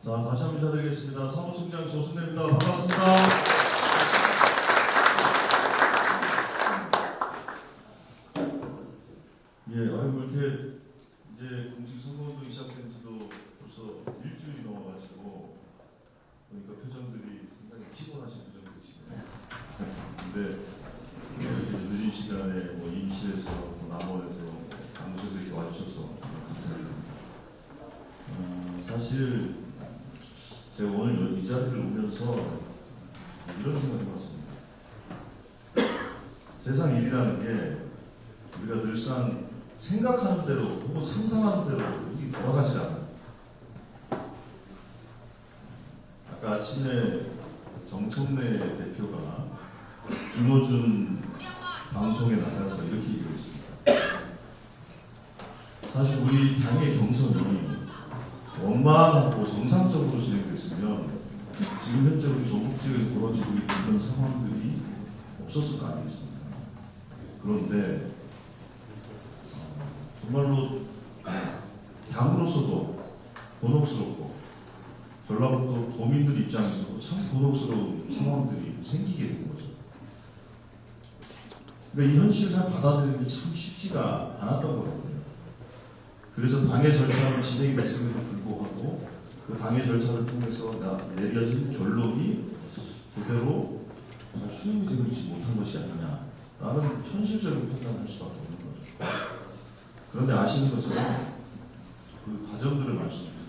자, 다시 한번 인사드리겠습니다. 사무총장 조순래입니다. 반갑습니다. 예, 아이고 이렇게 이제 공식 선거운동이 시작된 지도 벌써 일주일이 넘어가지고 보니까 표정들이 상당히 피곤하신 표정들이시네요. 근데 이렇게 늦은 시간에 뭐 임실에서 또 남원에서 강서에서 이렇게 와주셔서 감사드립니다. 사실 제가 오늘 이 자리를 오면서 이런 생각이 들었습니다. 세상 일이라는 게 우리가 늘상 생각하는 대로 혹은 상상하는 대로 일이 돌아가지 않아요. 아까 아침에 정청래 대표가 김어준 방송에 나가서 이렇게 얘기했습니다. 사실 우리 당의 경선이 원만하고 정상적으로 진행됐으면 지금 현재 우리 전국지역에 벌어지고 있는 그런 상황들이 없었을 거 아니겠습니까? 그런데 정말로 당으로서도 곤혹스럽고 전라북도 도민들 입장에서도 참 곤혹스러운 상황들이 생기게 된 거죠. 그러니까 이 현실을 잘 받아들이는 게 참 쉽지가 않았던 것 같아요. 그래서 당의 절차는 진행이 됐음에도 불구하고 그 당의 절차를 통해서 내려진 결론이 그대로 수용이 되지 못한 것이 아니냐라는 현실적인 판단을 할 수밖에 없는 거죠. 그런데 아시는 것처럼 그 과정들을 말씀드리면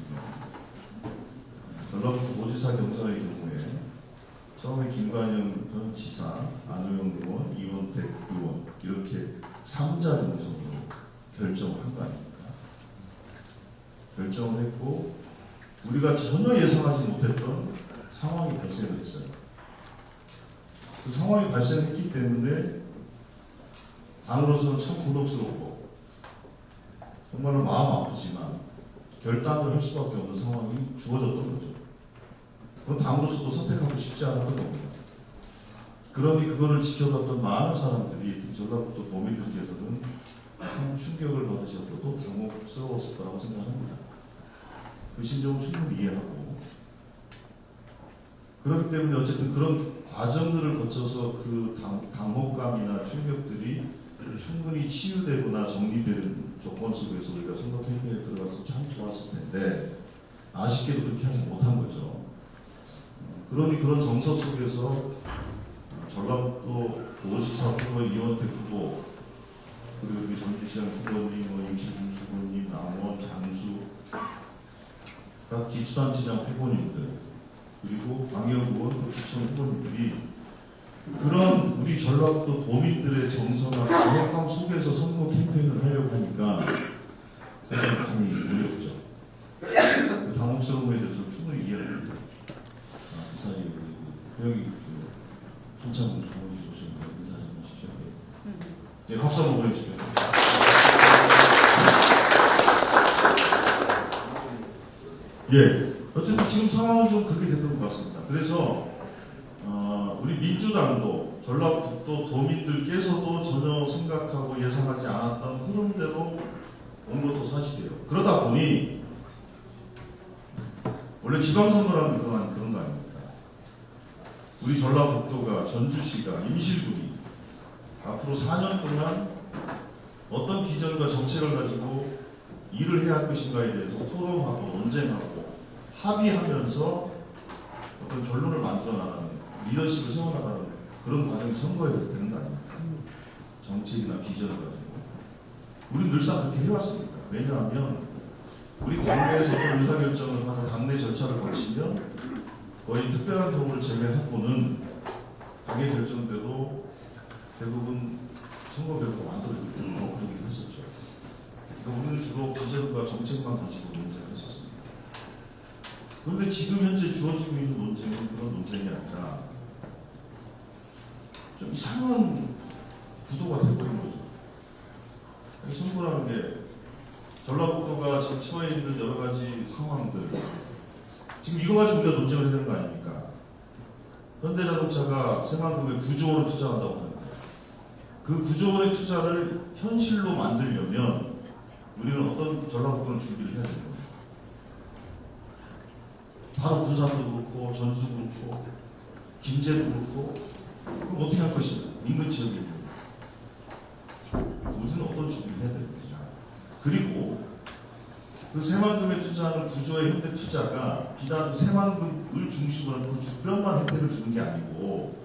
전라북도 도지사 경선의 경우에 처음에 김관영 전 지사, 안호영 의원, 이원택 의원 이렇게 3자 경선으로 결정을 한 거 아닙니까? 결정을 했고 우리가 전혀 예상하지 못했던 상황이 발생을 했어요. 그 상황이 발생했기 때문에 당으로서는 참 곤혹스럽고 정말로 마음 아프지만 결단을 할 수밖에 없는 상황이 주어졌던 거죠. 그건 당으로서도 선택하고 싶지 않았던 겁니다. 그러니 그거를 지켜봤던 많은 사람들이 전라북도 도민들께서는 참 충격을 받으셨고 또 당혹스러웠을 거라고 생각합니다. 그 심정을 충분히 이해하고 그렇기 때문에 어쨌든 그런 과정들을 거쳐서 그 당혹감이나 충격들이 충분히 치유되거나 정리되는 조건 속에서 우리가 선거 캠페인에 들어가서 참 좋았을 텐데 아쉽게도 그렇게 하지 못한 거죠. 그러니 그런 정서 속에서 전라북도 도지사 후보, 이원택 후보 그리고 우리 전주시장 후보님, 임시준 후보님, 남원, 장수 각 기초단체장 후보님들 그리고 광역의원, 기청 후보님들이 그런 우리 전라북도 도민들의 정서나 당혹감 속에서 선거 캠페인을 하려고 하니까 사실 많이 어렵죠. 그 당혹스러움에 대해서 충분히 이해를 합니다. 그 사이에 여기 손창훈 부모님 오셨는데 인사 좀 하십시오. 네, 박수 한번 보내주십시오. 예, 어쨌든 지금 상황은 좀 그렇게 됐던 것 같습니다. 그래서 우리 민주당도 전라북도 도민들께서도 전혀 생각하고 예상하지 않았던 흐름대로 온 것도 사실이에요. 그러다 보니 원래 지방선거라는 그런 거 아닙니까? 우리 전라북도가 전주시가 임실군이 앞으로 4년 동안 어떤 비전과 정책을 가지고 일을 해야 할 것인가에 대해서 토론하고 논쟁하고 합의하면서 어떤 결론을 만들어 나가는 리더십을 세워나가는 그런 과정이 선거에 되는 거 아닙니까? 정책이나 비전을 가지고 우리는 늘상 그렇게 해왔습니다. 왜냐하면 우리 당내에서도 의사결정을 하는 당내 절차를 거치면 거의 특별한 경우를 제외하고는 당의 결정대로 대부분 선거 결과가 만들어지기 때문에 그렇게 했었죠. 그러니까 우리는 주로 비전과 정책만 가지고 논쟁을 했었습니다. 그런데 지금 현재 주어지고 있는 논쟁은 그런 논쟁이 아니라 좀 이상한 구도가 되고 있는 거죠. 선거라는 게 전라북도가 지금 처해 있는 여러 가지 상황들, 지금 이거 가지고 우리가 논쟁을 해야 되는 거 아닙니까? 현대자동차가 새만큼의 9조 원을 투자한다고 하는데 그 9조 원의 투자를 현실로 만들려면 우리는 어떤 전라북도를 준비를 해야 되는 겁니다. 바로 군산도 그렇고 전주도 그렇고 김제도 그렇고 그럼 어떻게 할 것이냐? 인근 지역에 있는 우리는 어떤 준비를 해야 되는 거냐? 그리고 그 새만금에 투자하는 구조의 현대 투자가 비단 새만금을 중심으로 한 그 주변만 혜택을 주는 게 아니고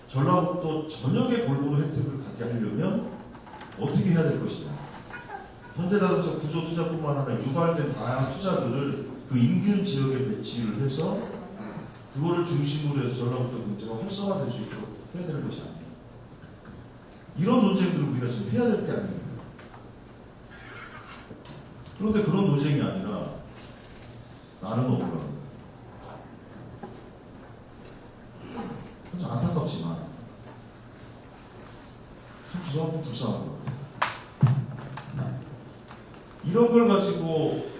전라북도 전역에 골고루 혜택을 갖게 하려면 어떻게 해야 될 것이냐? 현대자동차 구조 투자뿐만 아니라 유발된 다양한 투자들을 그 인근 지역에 배치를 해서 그거를 중심으로 해서 전라북도 경제가 활성화될 수 있도록 해야 되는 것이 아닙니다. 이런 논쟁들을 우리가 지금 해야 될 때 아닙니까? 그런데 그런 논쟁이 아니라 나는 억울합니다. 그래서 안타깝지만 참 저는 좀 불쌍한 것 같아요. 이런 걸 가지고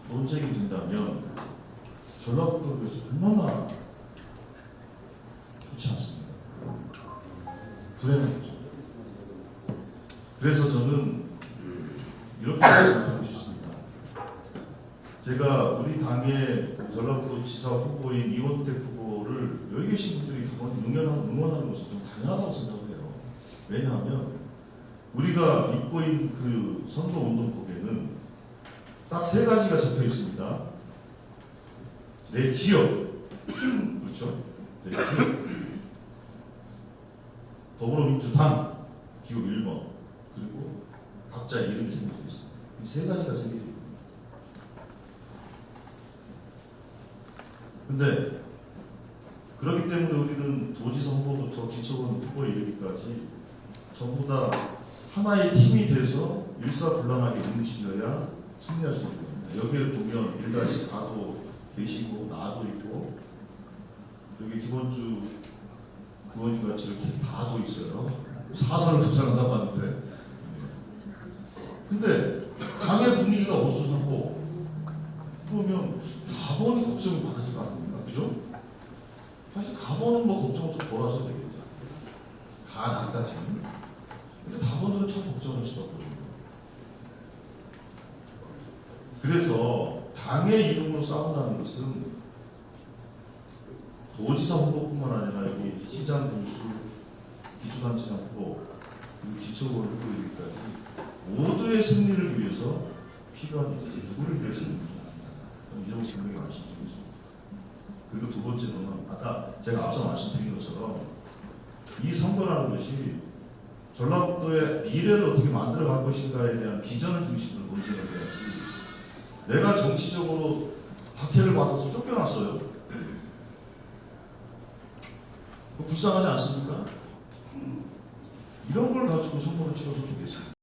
논쟁이 된다면 전라북도를 위해서 얼마나 좋지 않습니다. 불행하죠. 그래서 저는 이렇게 말씀드리고 싶습니다. 제가 우리 당의 전라북도 지사 후보인 이원택 후보를 여기 계신 분들이 응원하는 것은 좀 당연하다고 생각을 해요. 왜냐하면 우리가 입고 있는 그 선거 운동복에는 딱 세 가지가 적혀 있습니다. 내 지역, 그렇죠? 내 지역, 더불어민주당 기호 1번, 그리고 각자 이름이 생겨져 있습니다. 이 세 가지가 생겨져 있습니다. 근데 그렇기 때문에 우리는 도지사 후보부터 기초원 후보에 이르기까지 전부 다 하나의 팀이 돼서 일사불란하게 움직여야 승리할 수 있거든요. 여기에 보면 1-4도 계시고 나도 있고 여기 김원주 의원님 같이 이렇게 다도 있어요. 사설을 조사한다고 하는데 근데 당의 분위기가 어수선하고 그러면 가번이 걱정이 많아지가 않습니까? 그죠? 사실 가번은 뭐 걱정을 좀 덜어서 되겠죠. 나까지는. 근데 가번들은 참 걱정을 하시더라고요. 그래서 당의 이름으로 싸운다는 것은 도지사 후보뿐만 아니라 여기 시장 군수, 기초단체장 후보, 그리고 기초의원 후보이기까지 모두의 승리를 위해서 필요한 일이지 누구를 위해서 있는 게 아니다. 이 점을 분명히 말씀드리겠습니다. 그리고 두 번째로는 아까 제가 앞서 말씀드린 것처럼 이 선거라는 것이 전라북도의 미래를 어떻게 만들어갈 것인가에 대한 비전을 중심으로 논쟁을 해야지 내가 정치적으로 박해를 받아서 쫓겨났어요. 불쌍하지 않습니까? 이런 걸 가지고 선거를 치러서 되겠습니다.